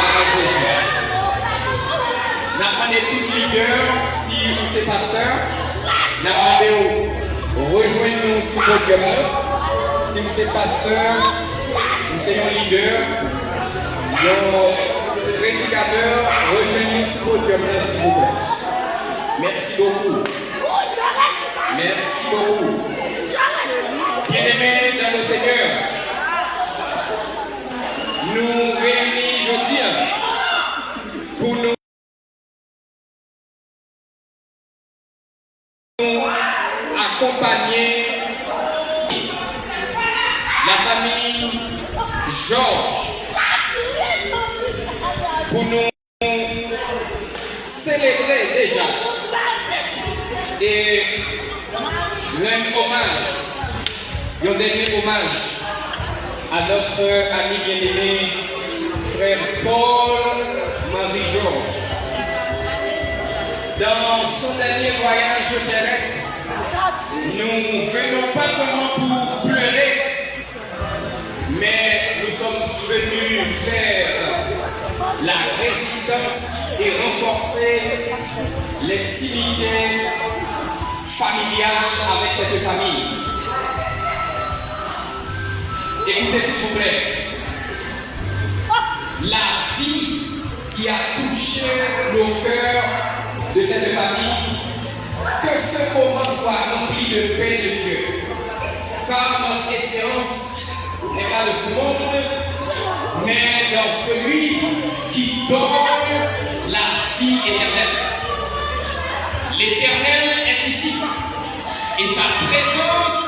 à Jésus. N'apprenez tout leader si vous êtes pasteur. N'apprenez rejoignez-nous sur le podium. Si vous êtes pasteur, vous êtes un leader, nos prédicateurs, rejoignez-nous sur le podium, s'il vous plaît. Merci beaucoup. Merci beaucoup. Bien-aimés dans le Seigneur, nous réunissons aujourd'hui pour nous accompagner la famille Georges pour nous célébrer déjà et rendre hommage, un dernier hommage à notre ami bien-aimé frère Paul-Marie Georges. Dans son dernier voyage terrestre, nous venons pas seulement pour pleurer, mais nous sommes venus faire la résistance et renforcer l'intimité familiale avec cette famille. Écoutez s'il vous plaît, la vie qui a touché le cœur de cette famille, que ce moment soit rempli de paix de Dieu, car notre espérance n'est pas de ce monde, mais dans celui qui donne la vie éternelle. L'Éternel est ici, et sa présence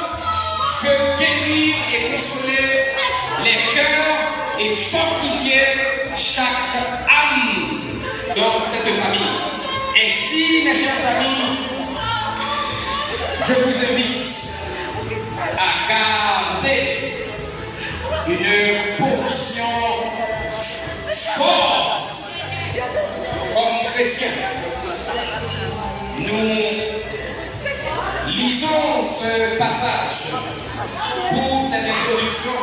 veut guérir et consoler les cœurs et fortifier chaque âme dans cette famille. Ainsi, mes chers amis, je vous invite à garder une position forte comme chrétiens. Nous lisons ce passage pour cette introduction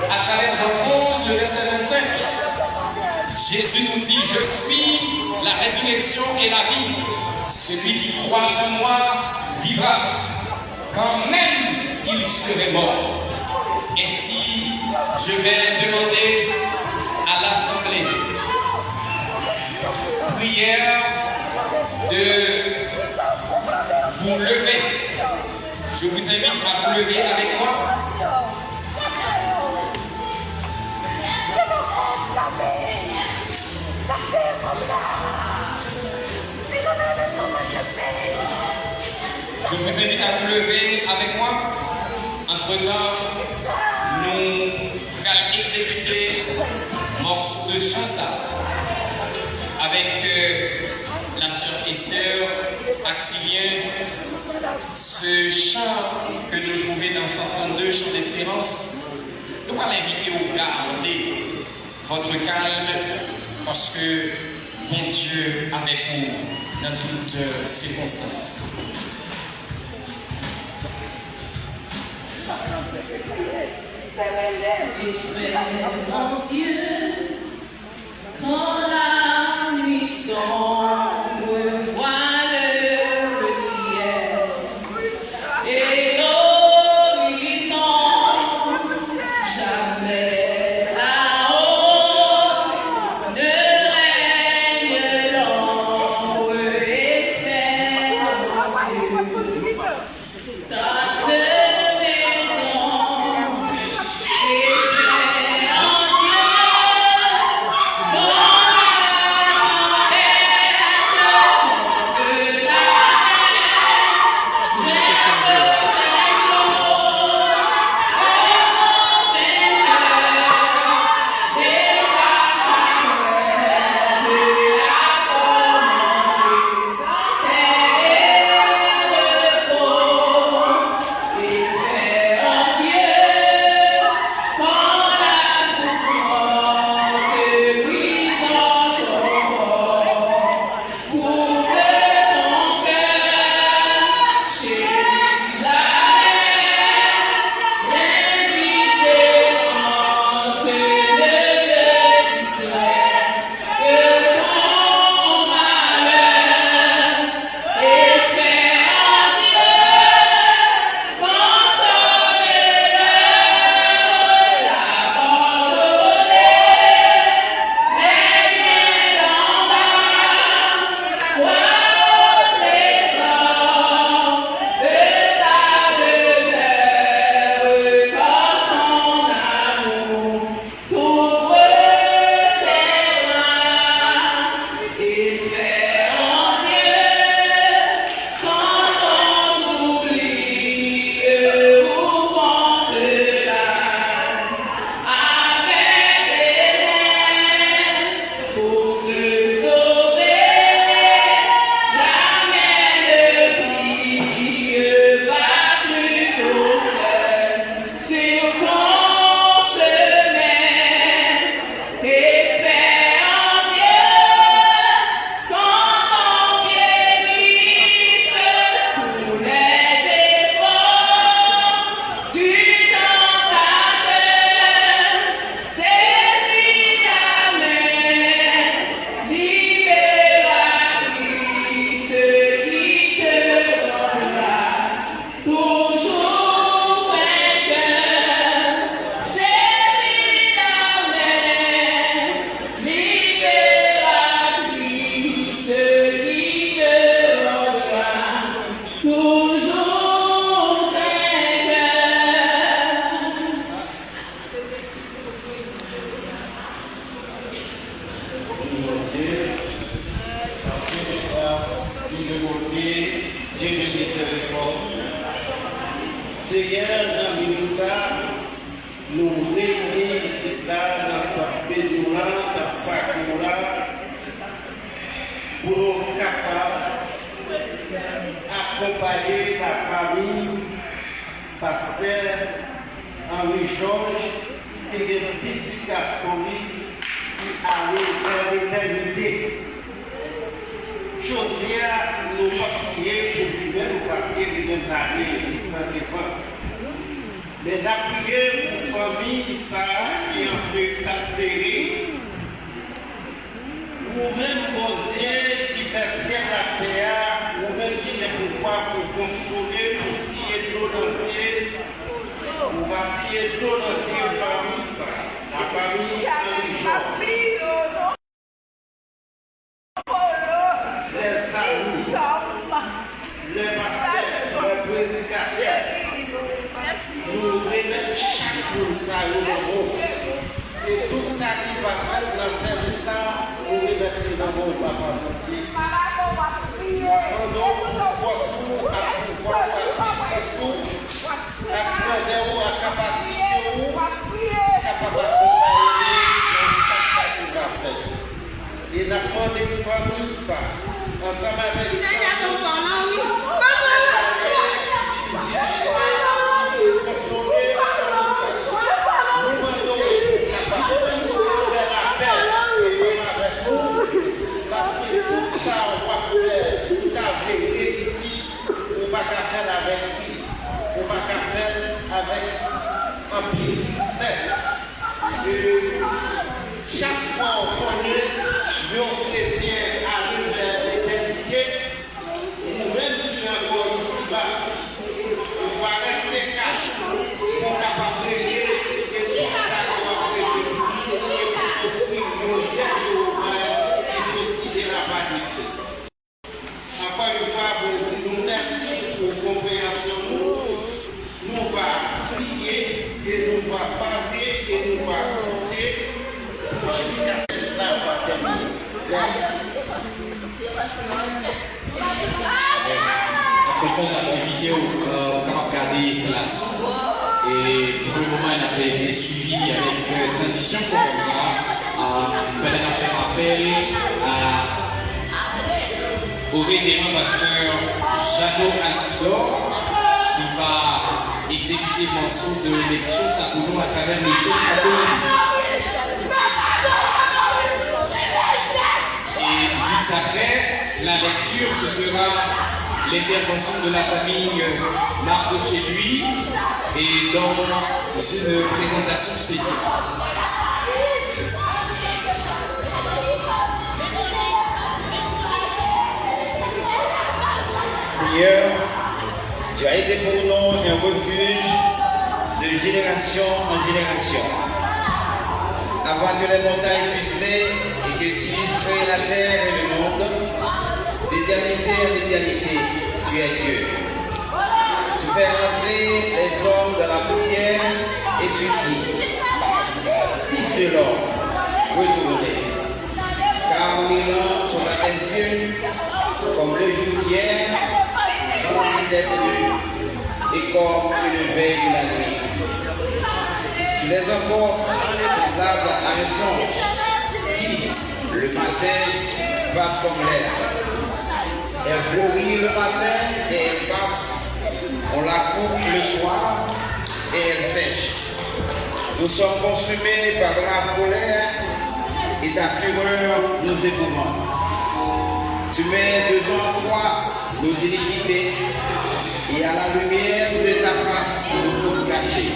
à travers Jean 11, le verset 25. Jésus nous dit: je suis la résurrection et la vie. Celui qui croit en moi vivra, quand même il serait mort. Ainsi, je vais demander à l'Assemblée prière de vous lever. Je vous invite à vous lever avec moi. Je vous invite à vous lever avec moi. Entre-temps, nous allons exécuter un morceau de chanson avec la sœur Esther Axilien. Ce chant que nous trouvons dans 132, chant d'espérance, nous allons l'inviter à garder votre calme parce que bon Dieu avec vous dans toutes circonstances. Espère en Dieu quand la nuit sombre voile le ciel et l'horizon, jamais là-haut ne règne l'ombre. Espère en Dieu. God mon Dieu, Dieu de grâce, Dieu de bonté, Dieu de miséricorde. Seigneur, dans l'Église, nous réunissons ici là dans ta bénédiction, dans sa gloire, pour nous capables d'accompagner la famille, pasteur Henri Georges et les petits garçons qui arrivent vers l'éternité. Je dis, nous pas prier pour lui-même parce qu'il vient d'aller dans les vents. Mais la prière pour la famille qui est en train de ou-même, mon Dieu, qui fait ciel la terre, ou-même qui a le pouvoir pour consoler, pour scier de l'eau dans le ciel, pour vaciller de l'eau dans le ciel, famille, ça. La famille intelligente. Les amis, les pasteurs, les prédicateurs, nous remettons chaque jour ça au nouveau. Et tout ça qui va faire dans ce service, nous remettons dans mon papa. Nous forçons à pouvoir la puissance, à capacité, capable d'accompagner dans ça qui va faire. Et la demandé une famille, ça, ensemble avec un pied chaque fois on connaît nos chrétiens arrivent vers l'éternité, nous-mêmes qui sommes encore ici-bas, on va rester caché pour capable de prier et tout ça qu'on va prier pour offrir nos jeunes qui sortent de la vanité. Encore une fois, vous nous merci pour la compréhension. Nous va prier et nous va parler et nous va compter jusqu'à ce que ça va terminer. Merci. Après ça, on a une vidéo pour regarder la soupe. Et pour le moment, on a fait suivi avec transition comme ça. On a fait appel au révérend pasteur Jado Altidor qui va exécuter le morceau de lecture Sakoudon à travers le son catholique. Et juste après la lecture, ce sera l'intervention de la famille Marco chez lui et dans une présentation spéciale. Seigneur, tu as été pour nous un refuge de génération en génération. Avant que les montagnes fussent nées et que tu eusses créé la terre et le monde, d'éternité en éternité, tu es Dieu. Tu fais rentrer les hommes dans la poussière et tu dis, Fils de l'homme, retournez. Car 1000 ans sont à tes yeux, comme le jour d'hier, comme l'idée plus, et comme une veille de la nuit. Tu les emportes ces arbres à un songe, qui, le matin, passe comme l'herbe. Elle fleurit le matin et elle passe. On la coupe le soir et elle sèche. Nous sommes consumés par la colère et ta fureur nous épouvante. Tu mets devant toi nos iniquités et à la lumière de ta face nous faut cacher.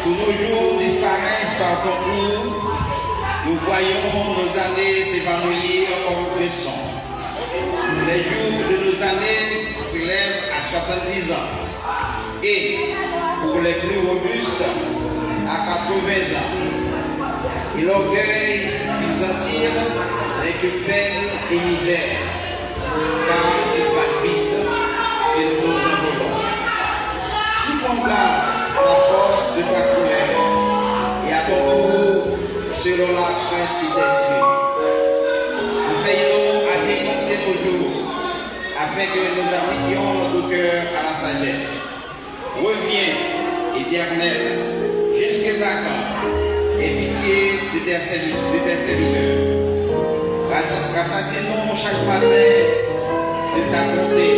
Tous nos jours disparaissent par ton tour. Nous voyons nos années s'évanouir comme le sang. Les jours de nos années s'élèvent à 70 ans. Et pour les plus robustes, à 80 ans. Et l'orgueil qu'ils en tirent n'est que peine et misère. Car ils battent vite et nous nous envolons. Qui prendra la force de ta colère et à ton tour selon la crainte qui t'est due. afin que nous appliquions notre cœur à la sagesse. Reviens, Éternel, jusqu'à quand? Et pitié de tes serviteurs. Rassasiez-nous chaque matin de ta bonté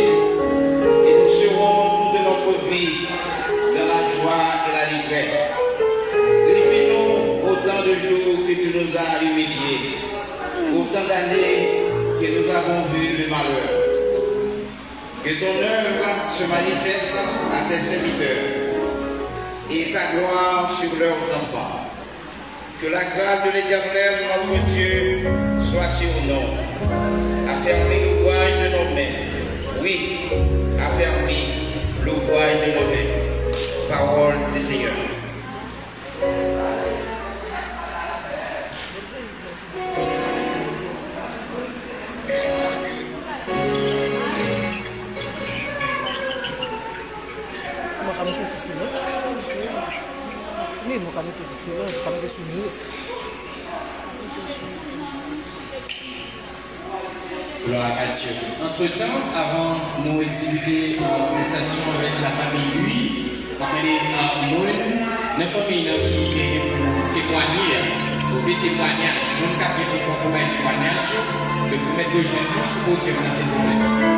et nous serons toute notre vie dans la joie et la ligresse. Réjouis-nous autant de jours que tu nous as humiliés, autant d'années que nous avons vu le malheur. Que ton œuvre se manifeste à tes serviteurs et ta gloire sur leurs enfants. Que la grâce de l'Éternel, notre Dieu, soit sur nous. Affermis l'ouvrage de nos mains. Oui, affermis l'ouvrage de nos mains. Parole du Seigneur. Gloire à Dieu. Entre-temps, avant nous exécuter une prestation avec la famille lui, appelé la famille qui est pour témoigner, pour des témoignages. Nous avons fait pour un témoignage, le premier de juin, pour Dieu dans cette moment.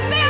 Mes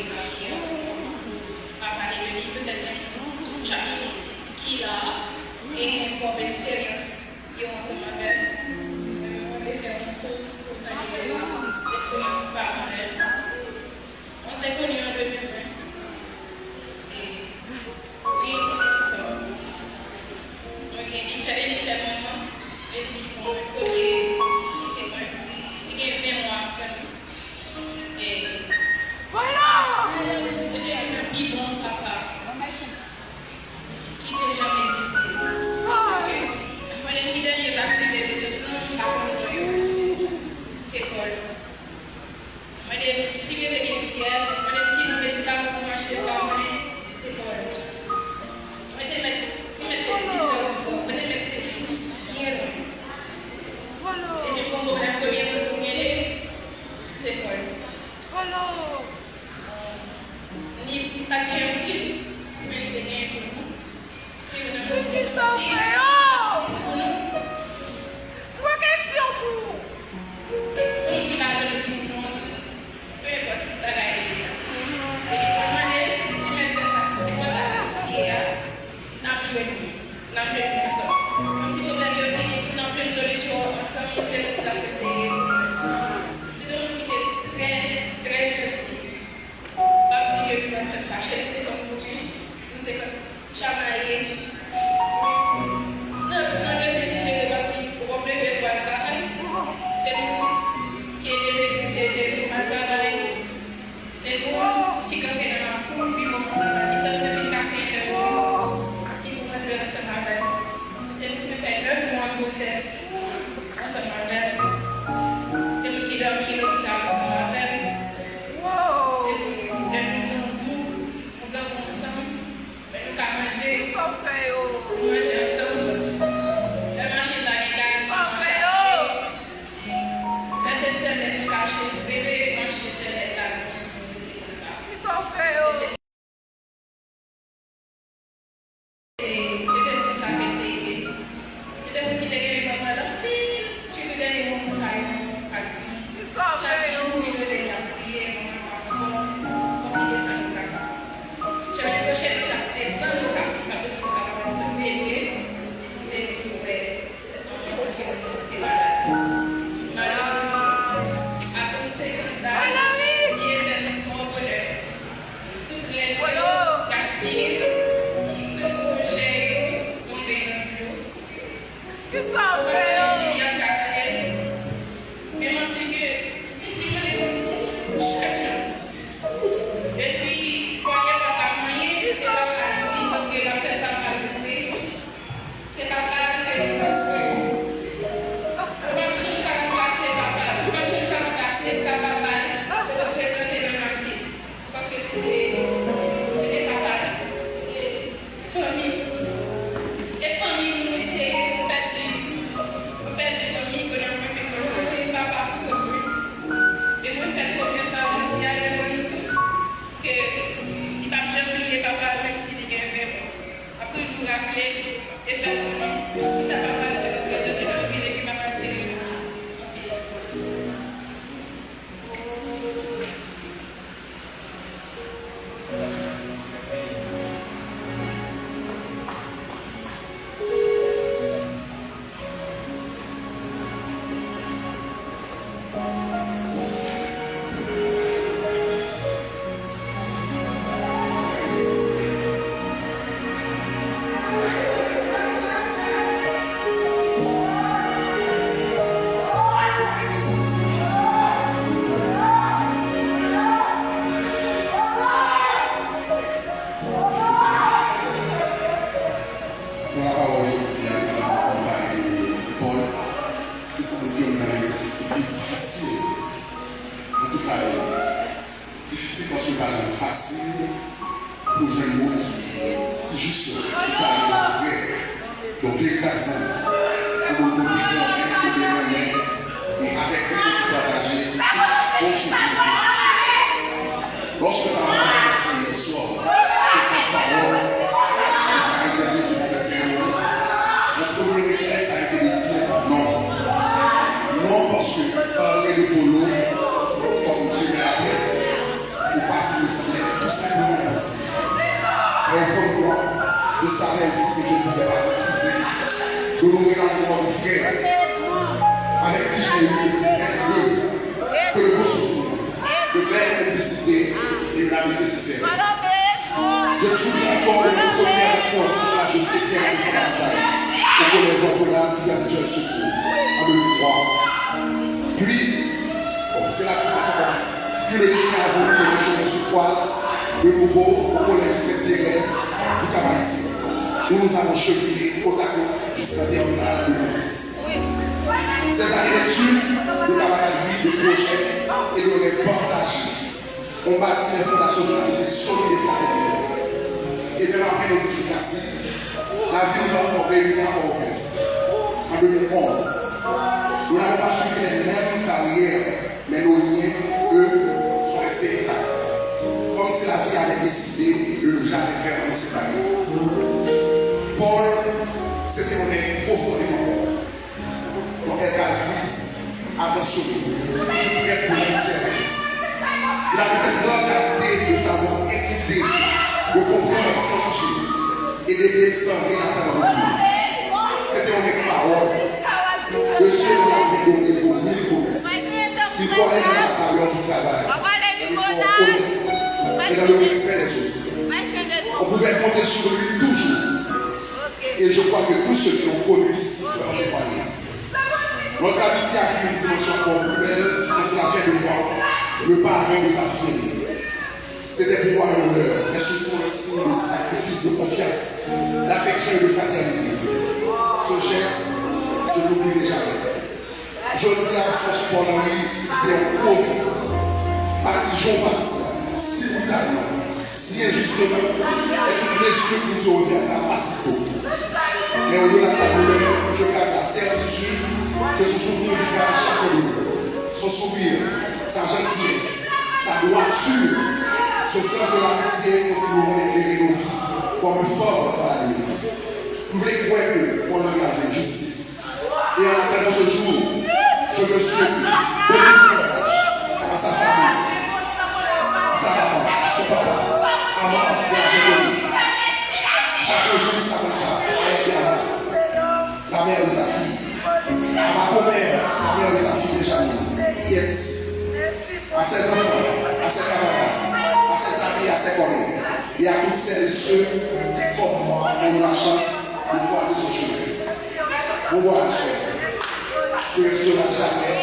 les papiers. À parler de lui, peut-être un chapitre qui a une bonne expérience qui ont ensemble avec. On va faire un cours pour faire l'expérience parallèle. On s'est connus en 2020. Et oui, ça. Donc, il fait moment, l'équipe pour le premier petit point. Il y a 20 mois actuellement. Et voilà! C'était un petit bon papa qui n'a jamais existé. Parce que moi, les filles derniers accepté de ce grand parcours, c'est Paul. Moi, si je suis fière, moi, les petits médicaments pour m'acheter par moi, c'est Paul. Moi, je vais mettre 10 heures du soir, je vais mettre des choses bien loin. Et puis, quand on a combien de combien c'est Paul. Ni pas bien pile, mais il est bien pour nous. C'est une question pour nous. Quoi question pour? C'est une question pour nous. Peu importe, ça va aller. Et puis, pour moi, je vais mettre ça. Et pour ça, ce qui est n'a joué ensemble. Comme si vous avez une solution ensemble, c'est pour ça que c'est très gentil. Pas petit que vous êtes fâché, comme vous nous êtes chamaillés. Non, le petit de parti pour compléter votre travail. C'est vous qui êtes votre travail. C'est vous qui campez dans la cour, puis vous qui donne l'efficacité de vous, qui vous mettez ensemble avec. C'est vous qui faites 9 mois de grossesse ensemble avec. C'est vous qui dormez l'hôpital ensemble avec. C'est pour nous gardons ensemble, nous avons mangé ensemble. La machine va les la cette nous cacher le bébé, manger celle là. C'était pour ça que c'était pour quitter les mamans là. Surtout dans les moments ça chaque jour, il devait y prier, j'avais le chef de descendre le cap, parce que le cap de bébé, et parce que il est malade. Malheureusement, après 50 ans, il était un grand bonheur. Tout les voyons gaspillés, de projets tombés dans l'eau. Qu'est-ce que ça fait? Mais on dit que si tu me les chaque jour. Et puis, quand il n'y a pas moyen, c'est pas parti parce que la tête n'a pas levé. C'est pas grave que les besoins. Comme je ne peux pas remplacer papa, comme je ne peux pas remplacer sa papa, pour représenter le marquis. Parce que c'était papa. Et famille. Et famille, nous étions perdus. On perdit famille que l'on fait que papa pour nous. Et moi, je fais confiance à vous dire que il va jamais oublier papa même s'il y a un verre. Après, je vous rappelle et faire pour lui. Ça va pas de représenter le ville et qui va pas terrible. Difficile parce que c'est facile pour les gens qui juste parlent vrai. Donc, véritable ça, pour nous et avec eux qui partagent, on se lorsque ça va faire l'histoire, quelques paroles, ça a exagéré tout cette le premier réflexe a été de dire non. Non, parce que parler de polo, comme je l'ai appelé, pour passer le salaire. celle-ci que je ne pouvais pas refuser. D'honorer la mémoire du frère, avec qui j'ai eu une heureuse, que le beau souvenir, de belle complicité et une amitié sincère. Je me souviens encore de notre première rencontre pour la justice et de la bataille au collège Jean-Paul du Perpétuel Secours en 2003. Puis, c'est là que ça commence. Puis le destin a voulu que je me croise de nouveau au collège Sainte-Thérèse du Camargue, où nous avons cheminé côte à côte jusqu'à terminale 2010. Ces années d'études, de camaraderie, de projets et de rêves partagés ont bâti les fondations de l'amitié solide et fraternelle. Et même après nos études classiques, la vie nous a encore réunis à Orchestre en 2011. Nous n'avons pas suivi les mêmes carrières, mais nos liens, eux, sont restés intacts. Comme si la vie avait décidé de ne jamais faire nous séparer. Paul, c'était un être profondément bon. Donc elle caractérise, attention, je prête pour mon service. Il avait cette grande qualité de savoir écouter, de comprendre sans changer et d'aider sans rien attendre de tout. C'était une parole de ceux qui avaient donné vos mille promesses, qui croyaient dans la valeur du travail, et dans le respect des autres. On pouvait compter sur lui toujours. Et je crois que tous ceux qui ont connu ici peuvent en témoigner. Notre amitié a pris une dimension encore plus belle quand il a fait de moi le parrain de sa fille. C'était pour moi un honneur, mais surtout un signe de sacrifice, de confiance, d'affection et de fraternité. Ce geste, je ne l'oublierai jamais. Je le dis à sans support dans lui, était un pauvre, batigeon bâtiment, si brutalement, si injustement, est une blessure qui nous revient à Pacifico. Mais au-delà de la douleur, je garde la certitude que ce souvenir vivra à chaque jour. Son sourire, sa gentillesse, sa droiture, son sens de l'amitié continueront d'éclairer nos vies comme fort dans la nuit. Nous voulons croire qu'on engage la justice. Et en attendant ce jour, je me suis beaucoup de courage à sa famille, à sa maman, à son papa, à moi, à la génération. Sa conjointe, sa maman, la mère de sa fille, à ma commère, la mère de sa fille de Jamie, qui est ici, à ses enfants, à ses camarades, à ses amis, à ses collègues, et à toutes celles et ceux qui, comme moi, ont eu la chance de croiser ce chemin. Bon voyage, je ne resterai jamais,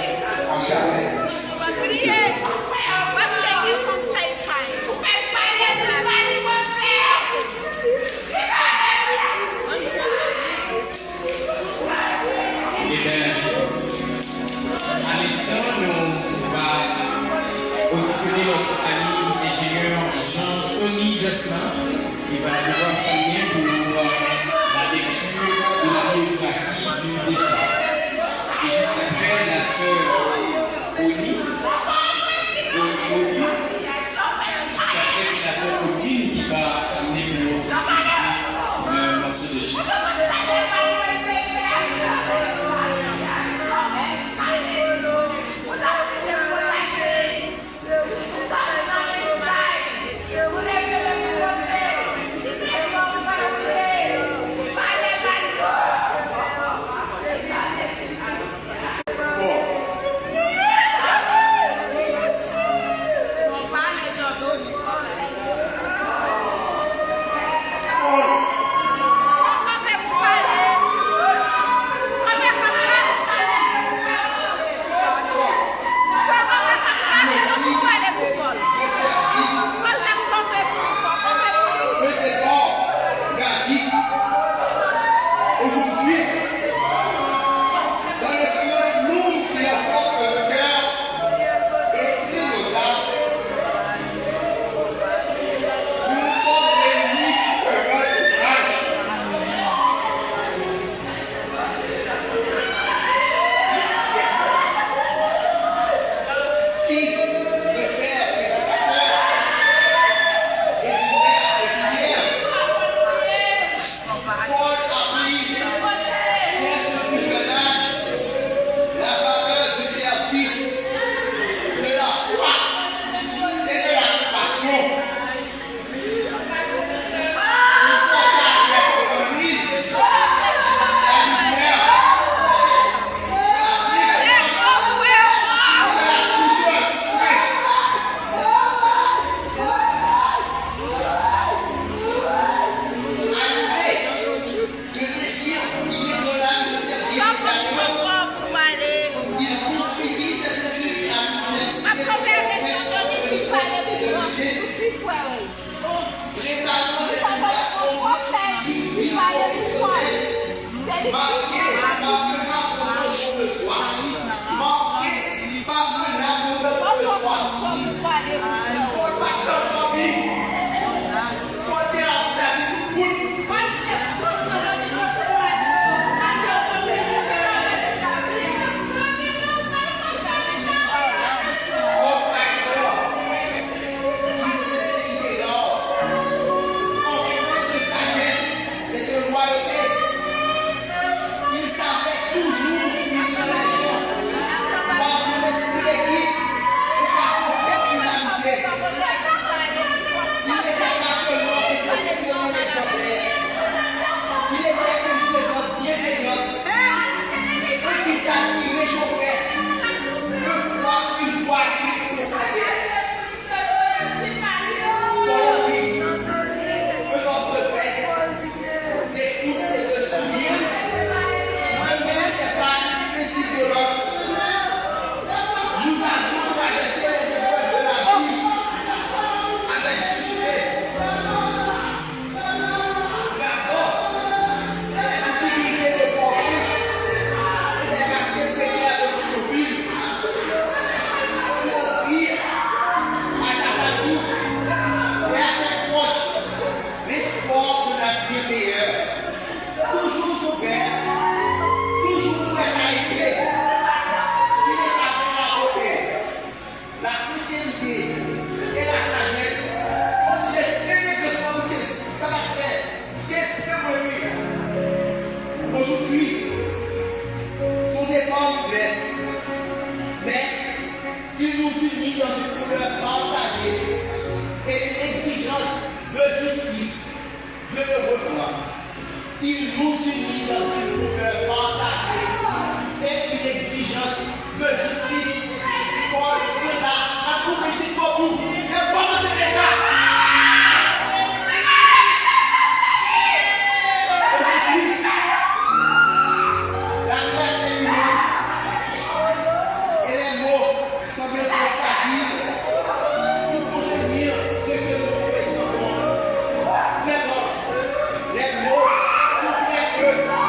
à jamais. À l'instant, on va auditionner notre ami ingénieur Jean-Tony Jasmin, qui va devoir s'amener pour la lecture de la biographie du défunt. Et juste après, la sœur Oni, juste après, c'est la sœur Oni qui va s'amener pour utiliser un morceau de chant. marqué par un amour de soi, marqué par un amour de soi. Pour pas que j'en vie, pour dire à vous avez tout. Les mots sont très peu.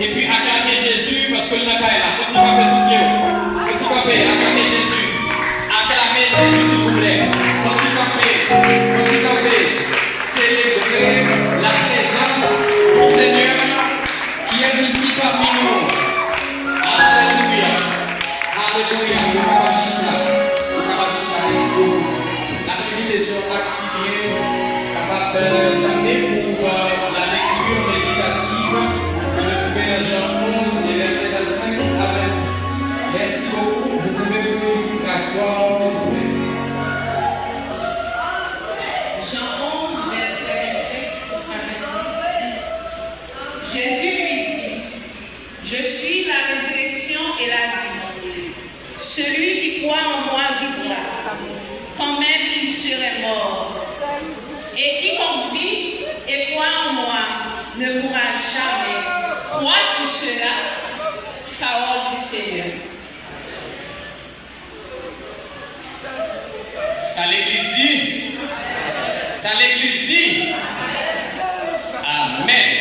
Et puis acclamer Jésus parce qu'il n'a pas là. Faut-il camper sous pied? Faut-il camper? Acclamer Jésus. Acclamer Jésus s'il vous plaît. Faut-il camper? Faut-il camper? Célébrer la présence du Seigneur qui est ici parmi nous. Alléluia. Alléluia. L'activité sur Maximien capable de nous amener pour la lecture méditative que nous trouvons dans Jean 11, des versets 25 à 26. Merci beaucoup. Vous pouvez vous rasseoir, s'il vous plaît. Jean 11, verset 25 à 26. Jésus lui dit, je suis la résurrection et la vie. Celui qui croit en moi vivra, quand même il serait mort. Et quiconque vit et croit en moi ne mourra jamais. Crois-tu cela? Parole du Seigneur. Ça l'Église dit. Ça l'Église dit. Amen.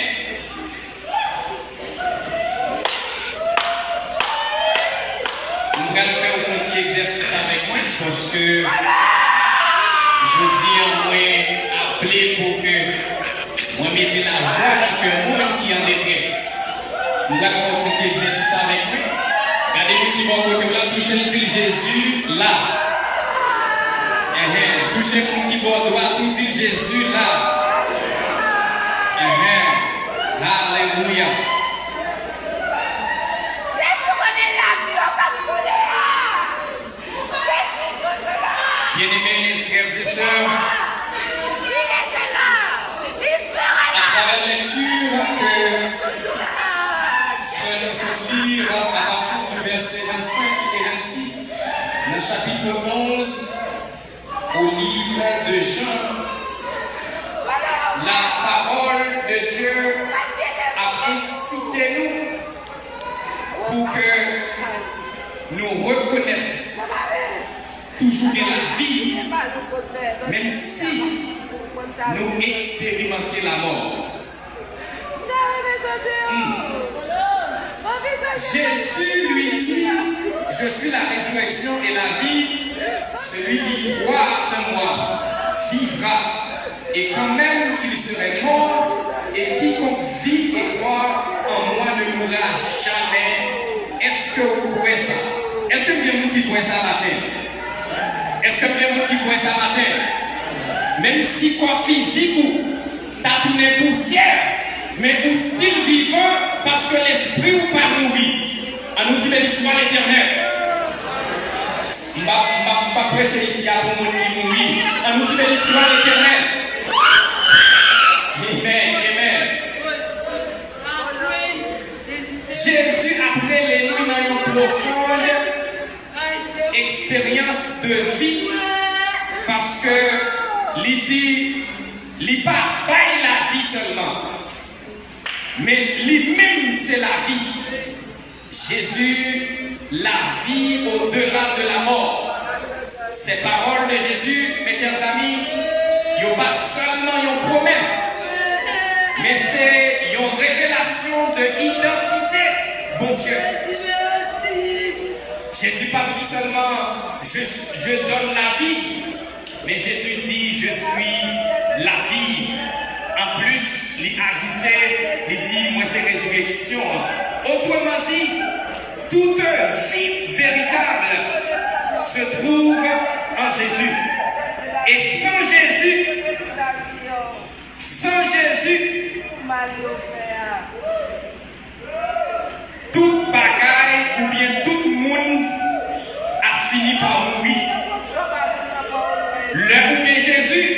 Nous allons faire un petit exercice avec moi parce que je vous dis en moi appeler pour que moi mettez la joie dans le monde qui est en détresse. Nous allons faire un petit exercice avec moi. Regardez-vous qui va côté là, touchez le dit Jésus là. Touchez le qui va droit, tout dit Jésus là. Alléluia. Bien-aimés frères et sœurs, à travers la lecture que nous allons lire à partir du verset 25 et 26, le chapitre 11, au livre de Jean, la parole de Dieu a incité nous pour que nous reconnaissions toujours de la vie, même si nous expérimentons la mort. Jésus lui dit, je suis la résurrection et la vie, celui qui croit en moi vivra, et quand même il serait mort, et quiconque vit et croit en moi ne mourra jamais. Est-ce que vous croyez ça? Est-ce que bien vous qui croyez ça matin? Est-ce que bien vous qui croyez ça matin? Même si corps physique ou t'as tourné poussière, mais ou style vivant parce que l'esprit ou pas mourir. On nous dit mais l'histoire l'éternel. Je ne vais pas prêcher ici à pour mon qui mourir. On nous dit mais l'histoire l'éternel. Amen, amen. Jésus après les nuits dans une profonde expérience de vie parce que il dit il pas baille la vie seulement. Mais lui-même, c'est la vie. Jésus, la vie au-delà de la mort. Ces paroles de Jésus, mes chers amis, il n'y a pas seulement une promesse, mais c'est une révélation de l'identité, bon Dieu. Jésus pas dit seulement, je donne la vie, mais Jésus dit, je suis la vie. En plus, il ajoutait, il dit, moi c'est résurrection. Autrement dit, toute vie véritable se trouve en Jésus. Et sans Jésus, toute bagaille ou bien tout le monde a fini par mourir. Le ou bien Jésus,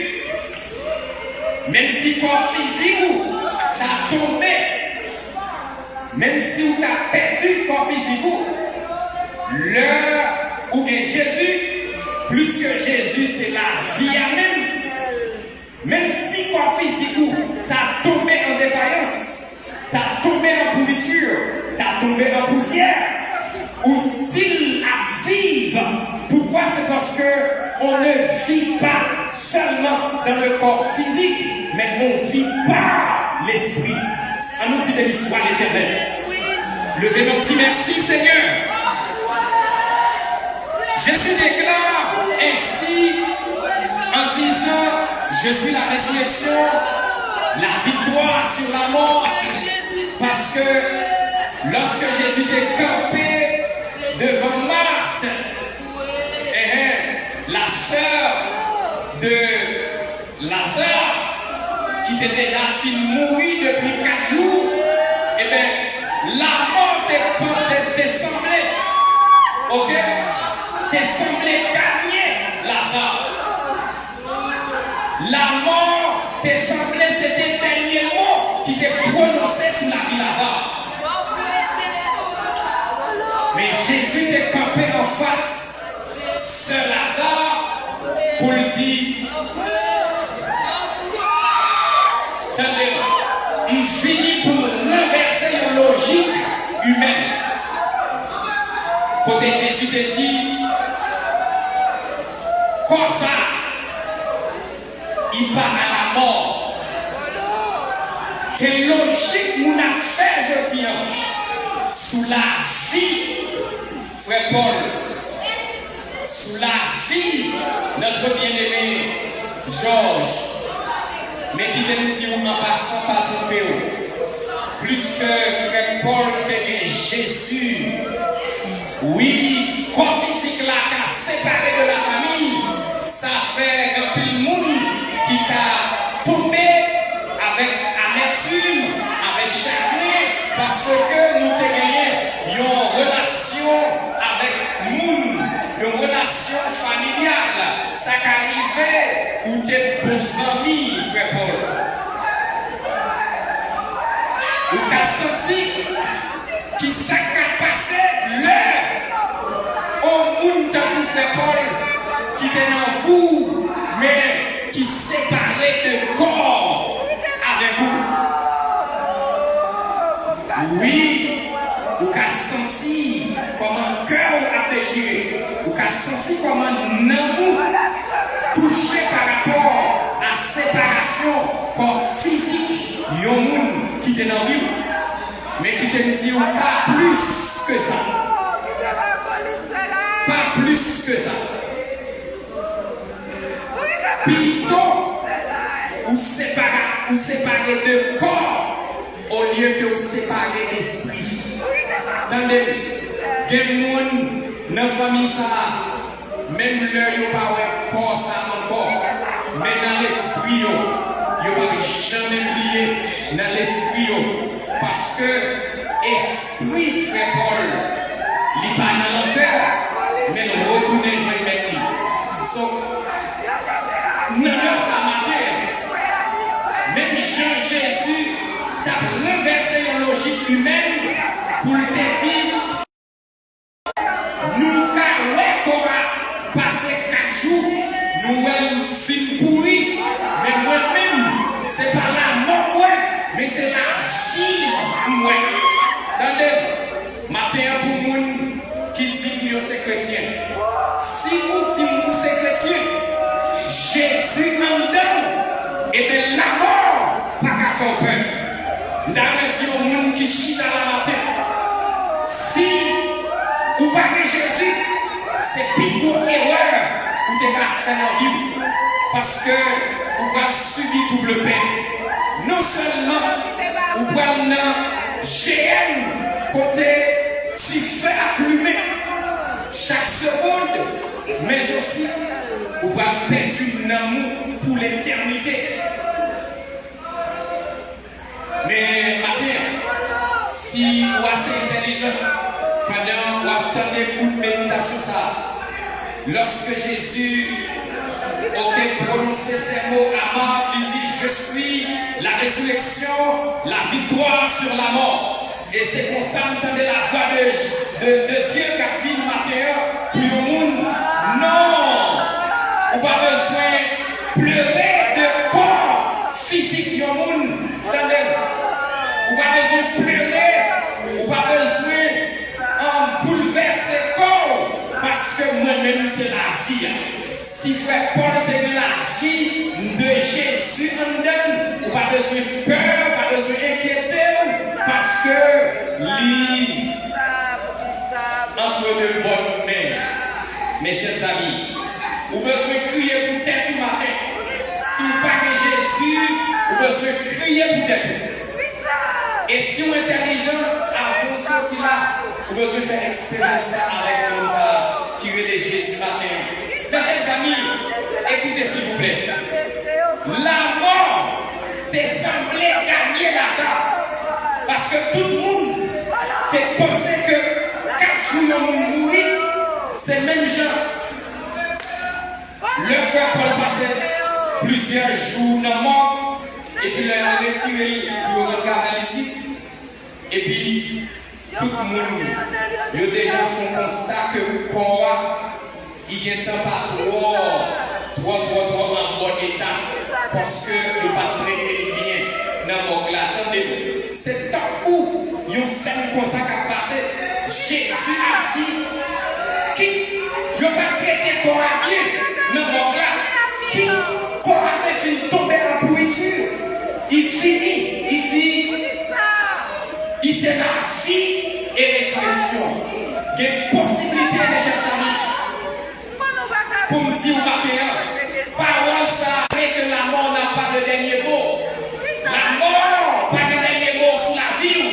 même si corps physique ou t'as tombé, même si ou t'as perdu corps physique ou, l'heure ou bien Jésus, plus que Jésus, c'est la vie à même. Même si corps physique ou t'as tombé en défaillance, t'as tombé en pourriture, t'as tombé en poussière, ou style à vivre. Pourquoi? C'est parce que on ne vit pas seulement dans le corps physique, mais on vit par l'esprit. On nous dit de l'histoire l'éternel. Levez mon petit merci, Seigneur. Jésus déclare ainsi en disant, je suis la résurrection, la victoire sur la mort. Parce que lorsque Jésus était campé devant Marthe, la sœur de Lazare, qui était déjà fini mourir depuis 4 jours, eh bien, la mort t'est semblée, ok? T'est semblé gagner Lazare. La mort t'est semblé, c'était le dernier mot qui t'est prononcé sur la vie Lazare. Mais Jésus t'est campé en face de Lazare pour lui dire, attendez, il finit pour renverser une logique humaine. Côté Jésus te dit, comme ça, il part à la mort. Quelle logique nous a fait, je dis, sous la vie, frère Paul, sous la vie, notre bien-aimé Georges, mais qui te dit en passant par tout le pays, plus que frère Paul te Jésus, oui, corps physique là, qui a séparé de la famille, ça fait un peu de monde qui t'a tombé avec amertume, avec chagrin, parce que nous t'ai gagné une relation avec nous, une relation familiale. Ça qu'arrivait où t'es bons amis, frère Paul. Ou t'as senti qui s'est passé l'heure au monde de frère Paul qui était dans vous, mais qui séparait de corps avec vous. Oui, vous avez senti comme un cœur a déchiré. Vous avez senti comme un amour touché par rapport à la séparation corps physique. Il y a un monde qui est dans vie, mais qui te dit pas plus que ça. Pas plus que ça. Plutôt, vous séparez de corps au lieu que vous séparez d'esprit. Attendez, il y a des gens dans la famille, même là, ils n'ont pas de corps encore. Mais dans l'esprit, ils ne vont jamais oublier dans l'esprit. Parce que l'esprit, frère Paul, il n'est pas dans l'enfer, mais nous retournons jouer avec lui. Non, ça matin, même Jean-Jésus t'a renversé une logique humaine pour te dire, nous qu'on va passer 4 jours, nous allons finir pourri, mais moi-même, c'est pas la mort, mais c'est la vie, moi. Attendez, matin pour les gens qui disent que c'est chrétien, si vous dites que c'est chrétien, Jésus en dedans, et bien la mort, pas qu'à faire peur. Nous avons dit au monde qui chie dans la matin, si vous ne pas que Jésus, c'est plus grosse erreur pour te faire dans la vie. Parce que vous pouvez subir double peine. Non seulement vous pouvez dans GM côté tu fais applumer chaque seconde, mais aussi vous pouvez perdre un amour pour l'éternité. Mais matin, si vous êtes assez intelligent, pendant que vous attendez pour une méditation, lorsque Jésus a prononcé ces mots à mort, il dit, je suis la résurrection, la victoire sur la mort. Et c'est pour ça que vous entendez la voix de Dieu qui a dit matin pour le monde, non, on n'a pas besoin de pleurer de corps physique du monde. Attendez, on n'a pas besoin de pleurer, on n'a pas besoin de bouleverser le corps, parce que moi-même c'est la vie. Si frère Paul te donne la vie de Jésus en dedans, on n'a pas besoin de peur, on n'a pas besoin d'inquiéter, parce que lui entre de bonnes mains. Mes chers amis, vous avez besoin de crier pour tête tout matin. Si vous pas que Jésus, vous avez besoin de crier pour tête. Et si vous êtes intelligent, avant de sortir là, vous avez besoin de faire expérience avec nous qui relève Jésus matin. Mes chers amis, écoutez s'il vous plaît. La mort t'est semblé gagner Lazare. Parce que tout le monde t'est pensé que 4 jours le monde mourir, c'est le même genre. Le frère Paul passait plusieurs jours dans la mort, et puis il a retiré, il a rentré ici. Et puis, tout le monde a déjà fait un constat que quoi, il y a un temps pas trop en bon état, parce que il ne va pas traiter bien dans le monde là. Attendez, c'est tant coup, il y a un scène comme ça qui a passé. Jésus a dit, qui ne va pas traiter quoi bien dans le monde là, qui quoi finit tomber en pourriture, il finit, il dit, il c'est la vie et résurrection. Il y a une possibilité, mes chers amis, pour me dire au matin, parole ça, que la mort n'a pas de dernier mot. La mort n'a pas de dernier mot sur la vie.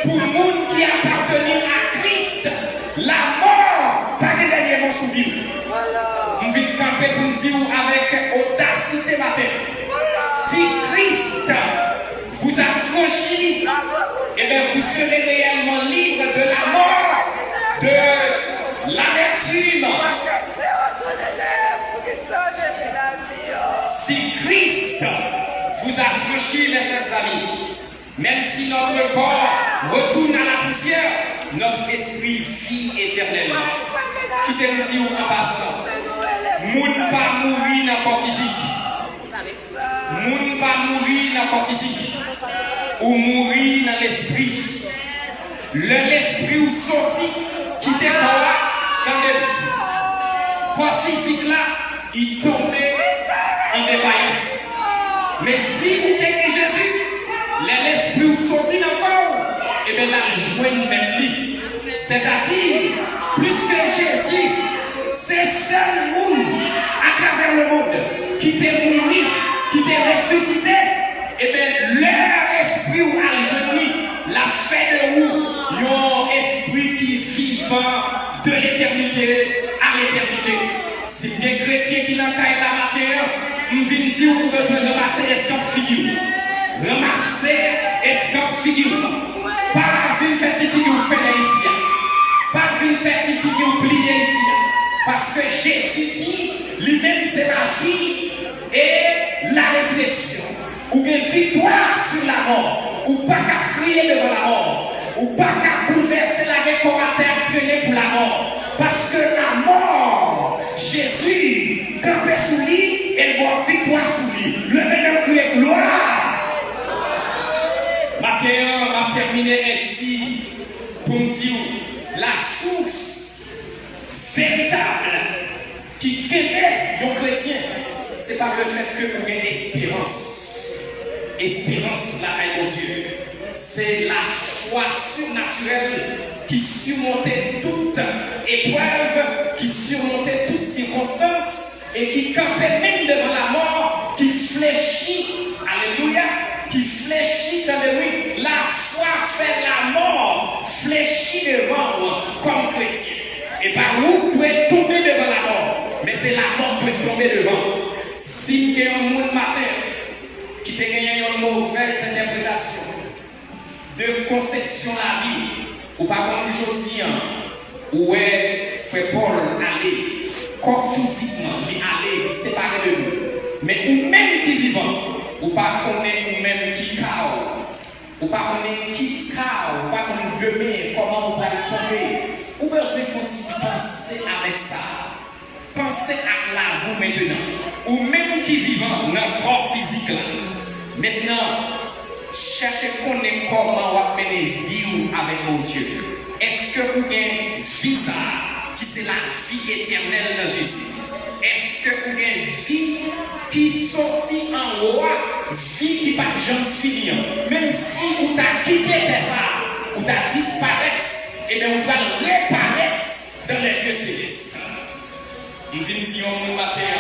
Pour le monde qui appartient à Christ, la mort n'a pas de dernier mot sur la vie. Je vais camper pour me dire avec audacité matin. Si Christ vous a franchi, eh bien vous serez réellement libre de la mort, de l'amertume. Si Christ vous a franchi, mes chers amis, même si notre corps retourne à la poussière, notre esprit vit éternellement. Qui te le dit en passant? Moun pas mourir dans le corps physique. Moun pas mourir dans le corps physique. Ou mourir dans l'esprit. L'esprit ou sorti, qui te corps quand le corps physique là, il tombait en défaillance. Mais si vous prenez Jésus, l'esprit ou sorti dans le corps, et bien la joie même lui. C'est-à-dire, plus que Jésus, c'est seul monde à travers le monde qui peut mourir, qui peut ressusciter, et bien leur esprit ou algérie, la fait de vous, un esprit qui vivant de l'éternité à l'éternité. Si des chrétiens qui n'ont pas la matière, nous venons dire que vous avez besoin de ramasser l'escampe figure. Ramasser l'escampe figure. Pas une certificat ou faire ici. Pas une certificat ou plier ici. Parce que Jésus dit, lui-même c'est la vie et la résurrection. Ou une victoire sur la mort. Ou pas qu'à crier devant la mort. Ou pas qu'à bouleverser la guerre corps à terre traîner pour la mort. Parce que la mort, Jésus, campé sous lui, et voit victoire sous lui. Levez le cri gloire. Matin, on va terminer ainsi pour me dire la source véritable qui guérit les chrétiens, ce n'est pas le fait que vous avez espérance. Espérance, la de Dieu. C'est la foi surnaturelle qui surmontait toute épreuve, qui surmontait toute circonstance et qui campait même devant la mort, qui fléchit, alléluia, qui fléchit dans le bruit. La foi fait la mort, fléchit devant moi comme chrétien. Et par où vous pouvez tomber devant la mort, mais c'est la mort qui peut tomber devant. Si il y a un monde matin qui te gagné une mauvaise interprétation de conception de la vie, ou pas comme aujourd'hui, où est fait Paul aller, corps physiquement, il aller séparé de nous. Mais ou même qui vivant, ou pas connaître ou même qui cao, ou pas connaître qui cao, ou pas connaître demain, comment on va tomber. Ou bien il faut penser avec ça. Pensez à la vous maintenant. Ou même qui vivant dans le corps physique là. Maintenant, cherchez connaître comment on va mener vie avec mon Dieu. Est-ce que vous avez vie ça, qui c'est la vie éternelle de Jésus? Est-ce que vous avez vie qui sortit en roi, vie qui pas de jeune fille? Même si vous avez quitté ça, vous avez disparu, et bien on va le réparer dans les lieux célestes. Il vient dire au monde matin,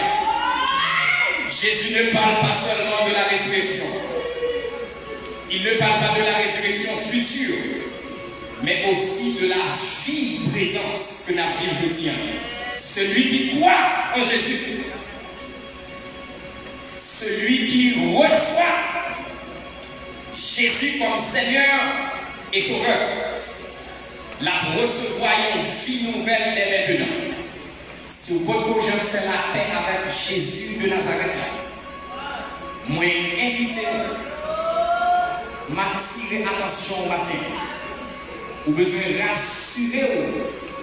Jésus ne parle pas seulement de la résurrection. Il ne parle pas de la résurrection future, mais aussi de la vie présente que nous avons aujourd'hui. Celui qui croit en Jésus, celui qui reçoit Jésus comme Seigneur et Sauveur, la recevoir une vie nouvelle dès maintenant. Si vous pouvez que je fais la paix avec Jésus de Nazareth, moi invitez m'attirer attention au matin. Vous avez besoin de rassurer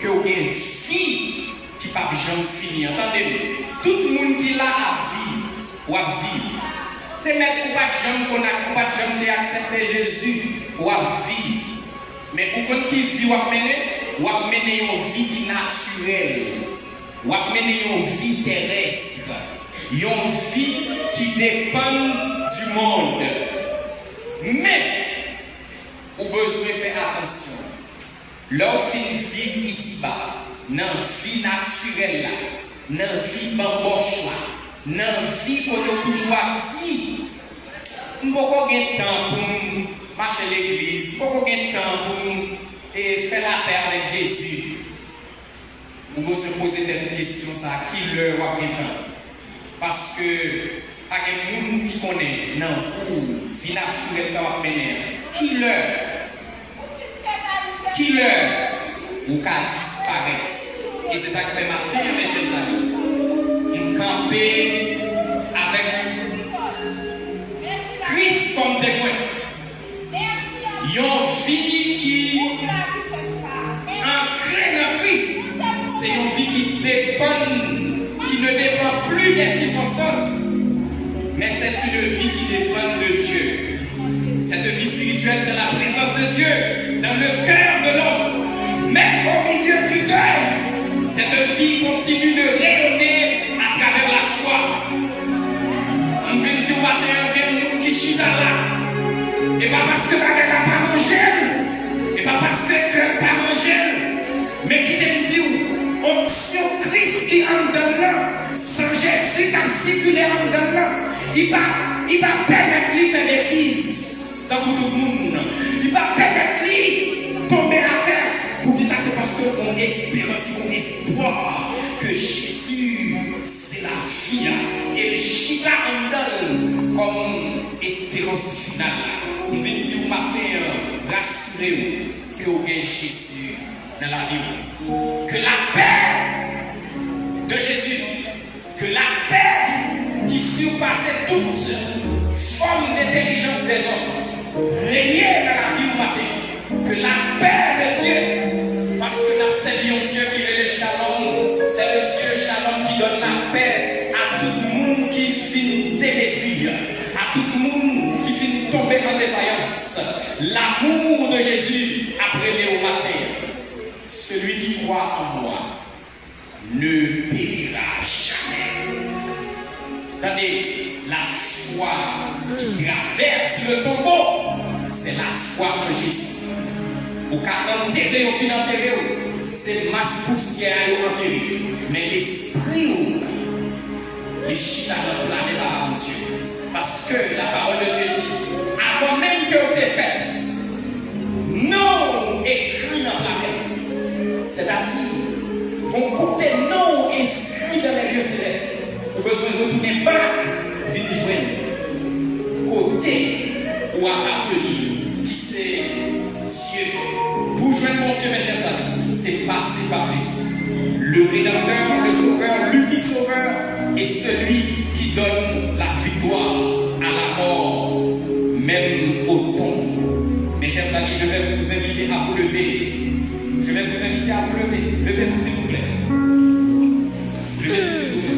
que vous avez une vie qui ne peut jamais finir. Entendez-vous? Tout le monde qui l'a à vivre, ou à vivre. Te mettre ou pas de jamais accepter Jésus, ou à vivre. Mais pour qui vit ou à mener une vie qui est naturelle, ou à mener une vie terrestre, une vie qui dépend du monde. Mais, vous avez besoin de faire attention. Lorsqu'on vit ici-bas, dans la vie naturelle, dans la vie bamboche, dans la vie qu'on a toujours dit, nous n'avons pas de temps pour marcher à l'église, nous n'avons pas de temps pour faire la paix avec Jésus. Vous pouvez se poser des questions, ça, qui leur a de temps? Parce que, pas de monde qui connaît, dans la vie naturelle, ça va mener. Qui leur ou qu'à disparaître. Et c'est ça qui fait matin, mes chers amis. Nous camper avec Christ comme témoin. Une vie qui ancrée dans Christ. C'est une vie qui ne dépend plus des circonstances, mais c'est une vie qui dépend de Dieu. Cette vie spirituelle, c'est la présence de Dieu dans le cœur de l'homme. Mais au milieu du deuil, cette vie continue de rayonner à travers la foi. On vient dire au matin, il y a un monde qui chita là. Et pas parce que quelqu'un n'a pas mangé, et pas parce que quelqu'un n'a pas mangé, mais qui te dit, onction Christ qui en dedans, sans Jésus qui a circulé en dedans, il va permettre de faire des bêtises. Dans tout le monde, il va permettre de tomber à terre. Pour dire ça, c'est parce qu'on espère, on espoir que Jésus, c'est la vie. Et le chita en donne comme espérance finale. On vient dire au matin, rassurez-vous que vous avez Jésus dans la vie. Que la paix de Jésus, que la paix qui surpassait toute forme d'intelligence des hommes, régner dans la vie du matin, que la paix de Dieu, parce que nous servons un Dieu qui est le shalom, c'est le Dieu shalom qui donne la paix à tout le monde qui finit démétrir, à tout le monde qui finit tomber en défaillance. L'amour de Jésus après au matin, celui qui croit en moi ne périra jamais. Attendez, la foi qui traverse le tombeau, c'est la foi en Jésus. Au cas d'enterrer, au fin d'enterrer, c'est masse poussière enterrée. Mais l'esprit, les chita dans la n'est pas mon Dieu. Parce que la parole de Dieu dit, avant même que vous êtes fait, non écrit dans la mer. C'est-à-dire, ton côté non inscrit dans les lieux célestes. Vous avez besoin de retourner back, venir joindre. Côté ou appartenir, qui c'est Dieu. Pour joindre mon Dieu, mes chers amis, c'est passer par Jésus. Le Rédempteur, le Sauveur, l'unique Sauveur, et celui qui donne la victoire à la mort, même au tombeau. Mes chers amis, je vais vous inviter à vous lever. Je vais vous inviter à vous lever. Levez-vous, s'il vous plaît. Levez-vous, s'il vous plaît.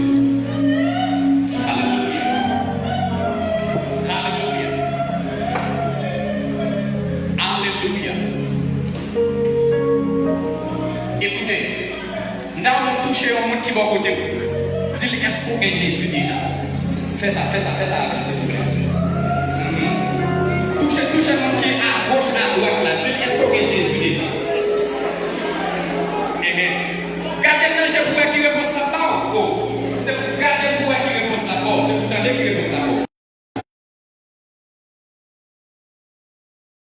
Écoutez, nous avons touché un monde qui va côté. Dis-le, est-ce qu'on est Jésus déjà? Fais ça, s'il vous plaît.